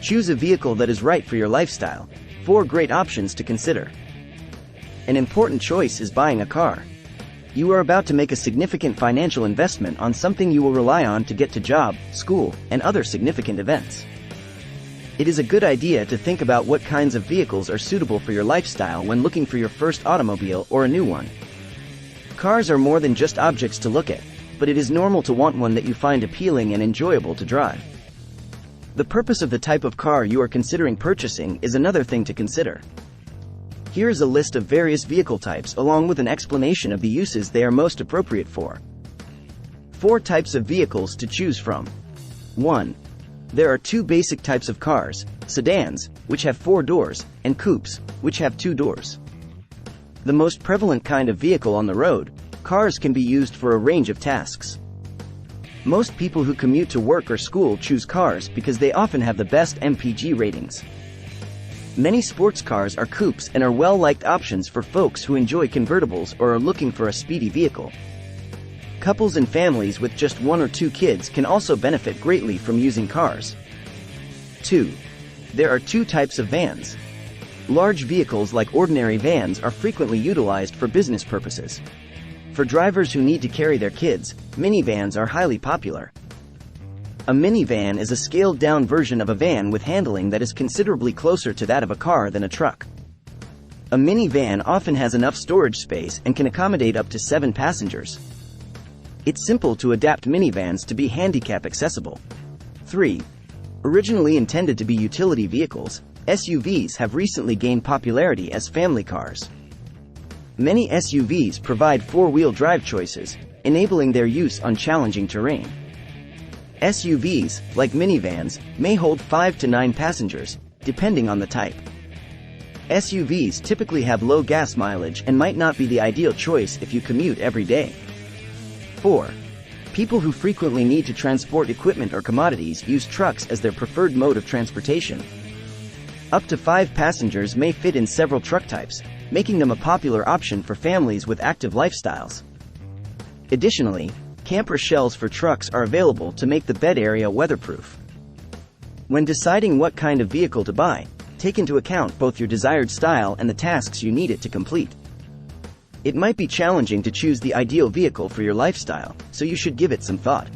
Choose a vehicle that is right for your lifestyle. 4 great options to consider. An important choice is buying a car. You are about to make a significant financial investment on something you will rely on to get to job, school, and other significant events. It is a good idea to think about what kinds of vehicles are suitable for your lifestyle when looking for your first automobile or a new one. Cars are more than just objects to look at, but it is normal to want one that you find appealing and enjoyable to drive. The purpose of the type of car you are considering purchasing is another thing to consider. Here is a list of various vehicle types along with an explanation of the uses they are most appropriate for. 4 types of vehicles to choose from. 1. There are 2 basic types of cars: sedans, which have 4 doors, and coupes, which have 2 doors. The most prevalent kind of vehicle on the road, cars can be used for a range of tasks. Most people who commute to work or school choose cars because they often have the best MPG ratings. Many sports cars are coupes and are well-liked options for folks who enjoy convertibles or are looking for a speedy vehicle. Couples and families with just 1 or 2 kids can also benefit greatly from using cars. 2. There are 2 types of vans. Large vehicles like ordinary vans are frequently utilized for business purposes. For drivers who need to carry their kids, minivans are highly popular. A minivan is a scaled-down version of a van with handling that is considerably closer to that of a car than a truck. A minivan often has enough storage space and can accommodate up to 7 passengers. It's simple to adapt minivans to be handicap accessible. 3. Originally intended to be utility vehicles, SUVs have recently gained popularity as family cars. Many SUVs provide 4-wheel drive choices, enabling their use on challenging terrain. SUVs, like minivans, may hold 5 to 9 passengers, depending on the type. SUVs typically have low gas mileage and might not be the ideal choice if you commute every day. 4. People who frequently need to transport equipment or commodities use trucks as their preferred mode of transportation. Up to 5 passengers may fit in several truck types, making them a popular option for families with active lifestyles. Additionally, camper shells for trucks are available to make the bed area weatherproof. When deciding what kind of vehicle to buy, take into account both your desired style and the tasks you need it to complete. It might be challenging to choose the ideal vehicle for your lifestyle, so you should give it some thought.